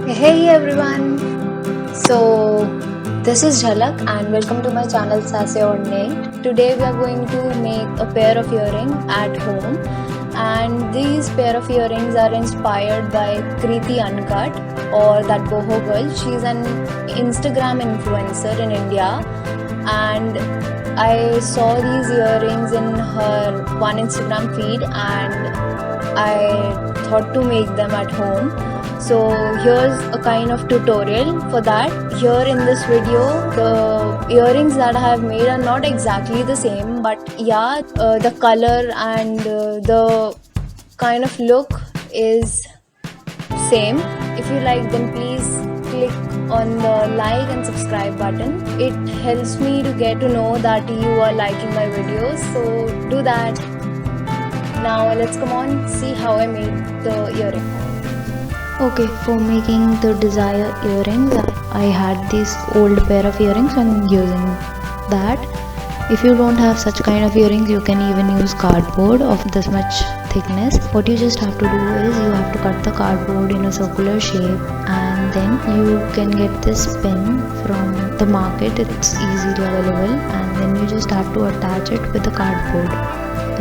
Hey everyone! So, this is Jhalak and welcome to my channel Sassy Ornate. Today we are going to make a pair of earrings at home, and these pair of earrings are inspired by Kriti Uncut or that boho girl. She's an Instagram influencer in India, and I saw these earrings in her one Instagram feed and I thought to make them at home. So here's a kind of tutorial for that. Here in this video, the earrings that I have made are not exactly the same, but yeah, the color and the kind of look is same. If you like, then please click on the like and subscribe button. It helps me to get to know that you are liking my videos, so do that. Now let's come on see how I made the earring. Okay, for making the desired earrings, I had this old pair of earrings and I'm using that. If you don't have such kind of earrings, you can even use cardboard of this much thickness. What you just have to do is you have to cut the cardboard in a circular shape, and then you can get this pin from the market. It's easily available, and then you just have to attach it with the cardboard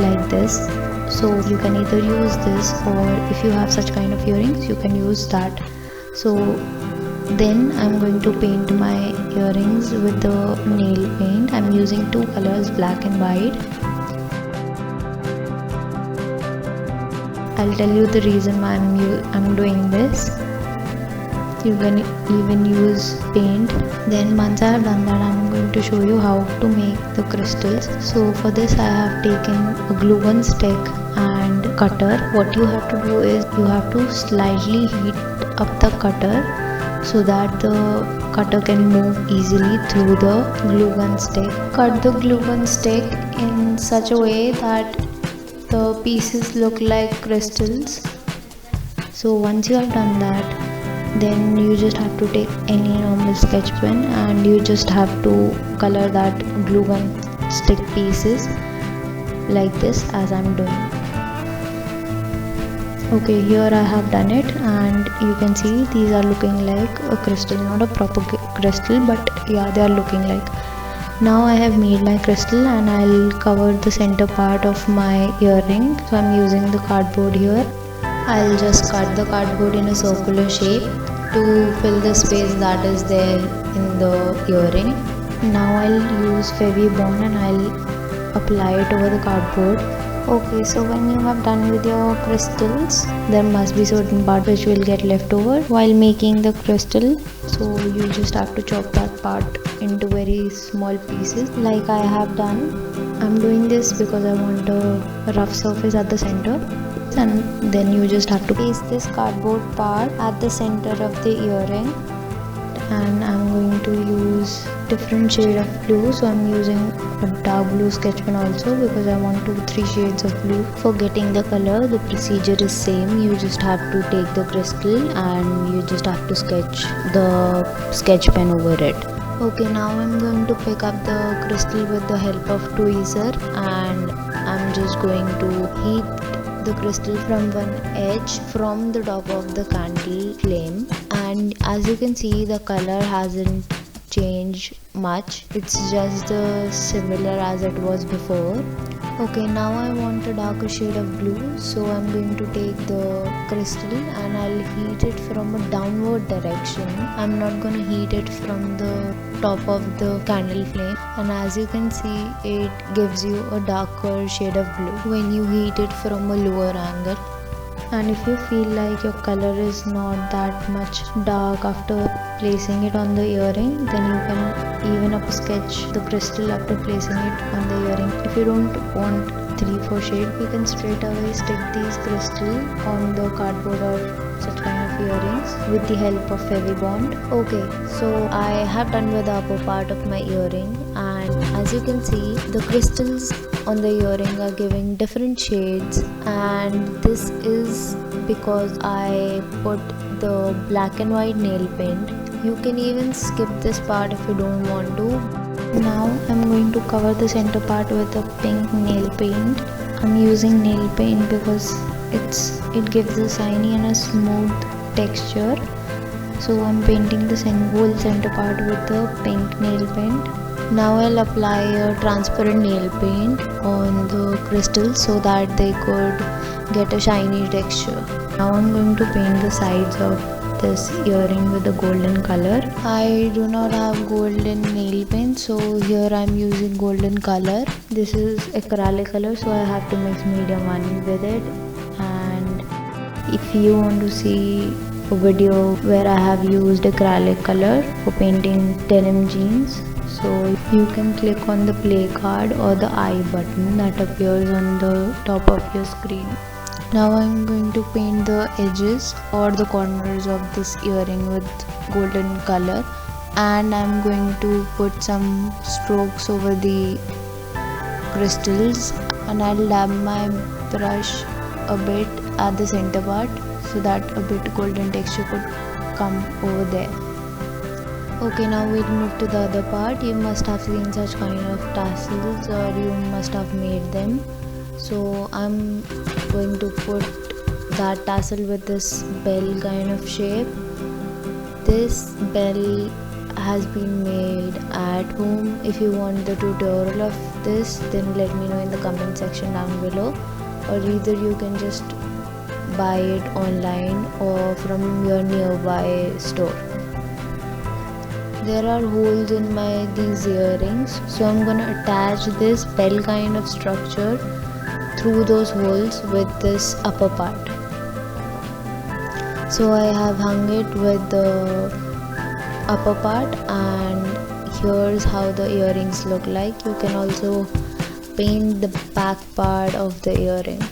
like this. So you can either use this, or if you have such kind of earrings, you can use that. So then I'm going to paint my earrings with the nail paint. I'm using two colors, black and white. I'll tell you the reason why I'm doing this. You can even use paint. Then once I have done that, I'm going to show you how to make the crystals. So for this I have taken a glue gun stick and cutter. What you have to do is you have to slightly heat up the cutter so that the cutter can move easily through the glue gun stick. Cut the glue gun stick in such a way that the pieces look like crystals. So once you have done that, then you just have to take any normal sketch pen and you just have to color that glue gun stick pieces like this as I'm doing. Okay, here I have done it, and you can see these are looking like a crystal, not a proper crystal, but yeah, they are looking like. Now I have made my crystal and I'll cover the center part of my earring. So I'm using the cardboard here. I'll just cut the cardboard in a circular shape to fill the space that is there in the earring. Now I'll use Fevibond and I'll apply it over the cardboard. Okay, so when you have done with your crystals, there must be certain part which will get left over while making the crystal. So you just have to chop that part into very small pieces like I have done. I'm doing this because I want a rough surface at the center. And then you just have to place this cardboard part at the center of the earring, and I'm going to use different shade of blue. So I'm using a dark blue sketch pen also because I want 2-3 shades of blue. For getting the color, the procedure is same. You just have to take the crystal and you just have to sketch the sketch pen over it. Okay, now I'm going to pick up the crystal with the help of tweezer, and I'm just going to heat the crystal from one edge from the top of the candle flame, and as you can see, the color hasn't changed much. It's just similar as it was before. Okay, now I want a darker shade of blue, so I'm going to take the crystal and I'll heat it from a downward direction. I'm not going to heat it from the top of the candle flame, and as you can see, it gives you a darker shade of blue when you heat it from a lower angle. And if you feel like your color is not that much dark after placing it on the earring, then you can even up sketch the crystal after placing it on the earring. If you don't want 3-4 shade, you can straight away stick these crystal on the cardboard or such kind of earrings with the help of Fevibond. Okay, so I have done with the upper part of my earring, and as you can see, the crystals on the earring are giving different shades, and this is because I put the black and white nail paint. You can even skip this part if you don't want to. Now I'm going to cover the center part with a pink nail paint. I'm using nail paint because it gives a shiny and a smooth texture. So I'm painting the whole center part with the pink nail paint. Now I'll apply a transparent nail paint on the crystals so that they could get a shiny texture. Now I'm going to paint the sides of this earring with a golden color. I do not have golden nail paint, so here I'm using golden color. This is acrylic color, so I have to mix medium one with it. And if you want to see a video where I have used acrylic color for painting denim jeans, so you can click on the play card or the I button that appears on the top of your screen. Now I'm going to paint the edges or the corners of this earring with golden color, and I'm going to put some strokes over the crystals, and I'll dab my brush a bit at the center part so that a bit golden texture could come over there. Okay, now we'll move to the other part. You must have seen such kind of tassels, or you must have made them. So I'm going to put that tassel with this bell kind of shape. This bell has been made at home. If you want the tutorial of this, then let me know in the comment section down below, or either you can just buy it online or from your nearby store. There are holes in these earrings, so I'm gonna attach this bell kind of structure through those holes with this upper part. So I have hung it with the upper part, and here's how the earrings look like. You can also paint the back part of the earring.